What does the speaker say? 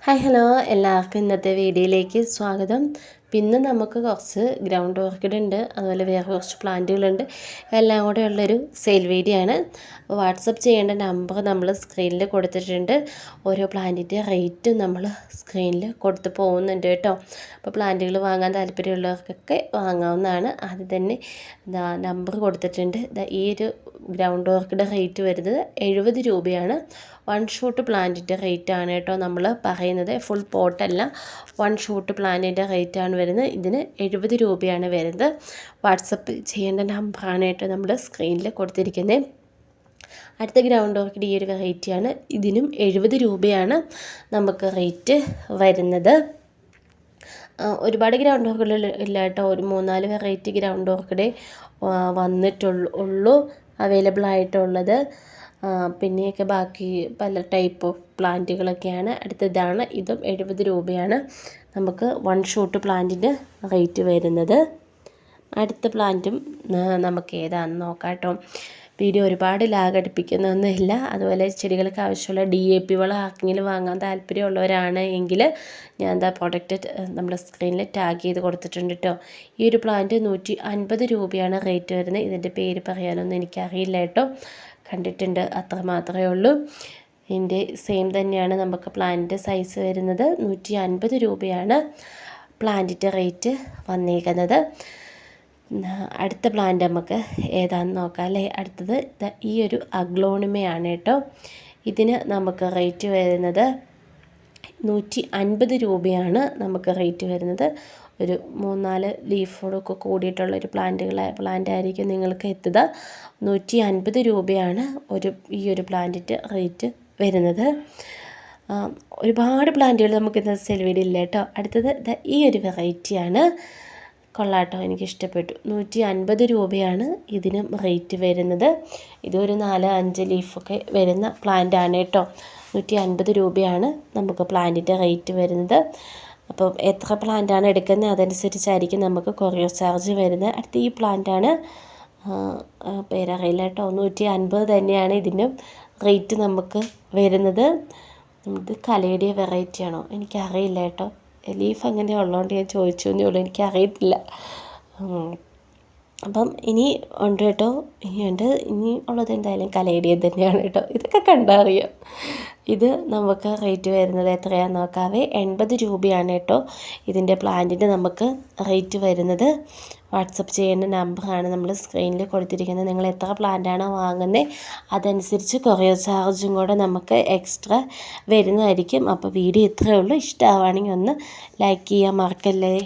Hi hello എല്ലാവർക്കും ഇന്നത്തെ വീഡിയോയിലേക്ക് സ്വാഗതം. പിന്നെ നമുക്ക് കുറച്ച് ഗ്രൗണ്ട് ഓർക്കിഡ് ഉണ്ട്, അതുപോലെ വേറെ കുറച്ച് പ്ലാന്റുകളുണ്ട്. എല്ലാം കൂടെ ഉള്ളൊരു സെയിൽ വീഡിയോ ആണ്. വാട്സപ്പ് ചെയ്യേണ്ട നമ്പർ നമ്മൾ സ്ക്രീനിൽ കൊടുത്തിട്ടുണ്ട്. ഓരോ പ്ലാന്റിൻ്റെ റേറ്റും നമ്മൾ സ്ക്രീനിൽ കൊടുത്ത് പോകുന്നുണ്ട് കേട്ടോ. അപ്പോൾ പ്ലാന്റുകൾ വാങ്ങാൻ താല്പര്യമുള്ളവർക്കൊക്കെ വാങ്ങാവുന്നതാണ്. ആദ്യം തന്നെ നമ്പർ കൊടുത്തിട്ടുണ്ട്. ഈ ഒരു ഗ്രൗണ്ട് ഓർക്കിഡ് റേറ്റ് വരുന്നത് 70 രൂപയാണ്. 1 ഷൂട്ട് പ്ലാന്റിൻ്റെ റേറ്റാണ് കേട്ടോ നമ്മൾ പറയുന്നത്. ഫുൾ പോട്ടല്ല, 1 ഷൂട്ട് പ്ലാന്റിൻ്റെ റേറ്റാണ് വരുന്നത്. ഇതിന് 70 രൂപയാണ് വരുന്നത്. വാട്സപ്പ് ചെയ്യേണ്ട നമ്പറാണ് കേട്ടോ നമ്മൾ സ്ക്രീനിൽ കൊടുത്തിരിക്കുന്നത്. അടുത്ത ഗ്രൗണ്ട് ഓർക്കിഡ് ഈ ഒരു വെറൈറ്റിയാണ്. ഇതിനും 70 രൂപയാണ് നമുക്ക് റേറ്റ് വരുന്നത്. ഒരുപാട് ഗ്രൗണ്ട് ഓർക്കിഡ് ഇല്ല കേട്ടോ. ഒരു 3-4 വെറൈറ്റി ഗ്രൗണ്ട് ഓർക്കിഡ് വന്നിട്ടുള്ളൂ അവൈലബിൾ ആയിട്ടുള്ളത്. പിന്നെയൊക്കെ ബാക്കി പല ടൈപ്പ് ഓഫ് പ്ലാന്റുകളൊക്കെയാണ്. അടുത്തതാണ്. ഇതും 70 രൂപയാണ് നമുക്ക് 1 ഷൂട്ട് പ്ലാന്റിൻ്റെ റേറ്റ് വരുന്നത്. അടുത്ത പ്ലാന്റും നമുക്ക് ഏതാണെന്ന് നോക്കാം കേട്ടോ. വീഡിയോ ഒരുപാട് ലാഗ് അടുപ്പിക്കുന്നൊന്നുമില്ല. അതുപോലെ ചെടികൾക്ക് ആവശ്യമുള്ള DAP വളം ആർക്കെങ്കിലും വാങ്ങാൻ താല്പര്യമുള്ളവരാണ് എങ്കിൽ ഞാൻ എന്താ പ്രോഡക്റ്റ് നമ്മുടെ സ്ക്രീനിൽ ടാഗ് ചെയ്ത് കൊടുത്തിട്ടുണ്ട് കേട്ടോ. ഈ ഒരു പ്ലാന്റ് 150 രൂപയാണ് റേറ്റ് വരുന്നത്. ഇതിൻ്റെ പേര് പറയാനൊന്നും എനിക്കറിയില്ല കേട്ടോ, കണ്ടിട്ടുണ്ട്, അത്ര മാത്രമേ ഉള്ളൂ. ഇതിൻ്റെ സെയിം തന്നെയാണ് നമുക്ക് പ്ലാന്റിൻ്റെ സൈസ് വരുന്നത്. 150 രൂപയാണ് പ്ലാന്റിൻ്റെ റേറ്റ് വന്നേക്കുന്നത്. അടുത്ത പ്ലാന്റ് നമുക്ക് ഏതാണെന്ന് നോക്കാം അല്ലേ. അടുത്തത് ഈ ഒരു അഗ്ലോണിമയാണ് കേട്ടോ. ഇതിന് നമുക്ക് റേറ്റ് വരുന്നത് 150 രൂപയാണ് നമുക്ക് റേറ്റ് വരുന്നത്. ഒരു 3-4 ലീഫോടൊക്കെ കൂടിയിട്ടുള്ളൊരു പ്ലാന്റ് ആയിരിക്കും നിങ്ങൾക്ക് എത്തുക. 150 രൂപയാണ് ഈ ഒരു പ്ലാന്റിൻ്റെ റേറ്റ് വരുന്നത്. ഒരുപാട് പ്ലാന്റുകൾ നമുക്ക് ഇന്നത്തെ സെൽവീഡില്ല കേട്ടോ. അടുത്തത് ഈ ഒരു വെറൈറ്റിയാണ്. കൊള്ളാട്ടോ, എനിക്കിഷ്ടപ്പെട്ടു. 150 രൂപയാണ് ഇതിനും റേറ്റ് വരുന്നത്. ഇതൊരു 4-5 ലീഫൊക്കെ വരുന്ന പ്ലാന്റ് ആണ് കേട്ടോ. 150 രൂപയാണ് നമുക്ക് പ്ലാന്റിൻ്റെ റേറ്റ് വരുന്നത്. അപ്പോൾ എത്ര പ്ലാന്റാണ് എടുക്കുന്നത് അതനുസരിച്ചായിരിക്കും നമുക്ക് കൊറിയർ ചാർജ് വരുന്നത്. അടുത്ത ഈ പ്ലാന്റാണ്, പേരറിയില്ല കേട്ടോ. 150 തന്നെയാണ് ഇതിനും റേറ്റ് നമുക്ക് വരുന്നത്. ഇത് കലേഡിയ വെറൈറ്റി ആണോ എനിക്കറിയില്ല കേട്ടോ. ലീഫ് അങ്ങനെ ഉള്ളതുകൊണ്ട് ഞാൻ ചോദിച്ചു എന്നേ ഉള്ളൂ, എനിക്കറിയത്തില്ല. അപ്പം ഇനി ഉണ്ട് കേട്ടോ, ഇനി ഉള്ളത് എന്തായാലും കലേഡിയൻ തന്നെയാണ് കേട്ടോ. ഇതൊക്കെ കണ്ടറിയാം. ഇത് നമുക്ക് റേറ്റ് വരുന്നത് എത്രയാണെന്ന് നോക്കാവേ. 80 രൂപയാണ് കേട്ടോ ഇതിൻ്റെ പ്ലാന്റിന് നമുക്ക് റേറ്റ് വരുന്നത്. വാട്സപ്പ് ചെയ്യേണ്ട നമ്പറാണ് നമ്മൾ സ്ക്രീനിൽ കൊടുത്തിരിക്കുന്നത്. നിങ്ങൾ എത്ര പ്ലാന്റാണോ വാങ്ങുന്നത് അതനുസരിച്ച് കൊറിയർ ചാർജും കൂടെ നമുക്ക് എക്സ്ട്രാ വരുന്നതായിരിക്കും. അപ്പോൾ വീഡിയോ ഇത്രയേ ഉള്ളൂ. ഇഷ്ടമാവുകയാണെങ്കിൽ ഒന്ന് ലൈക്ക് ചെയ്യാൻ മറക്കല്ലേ.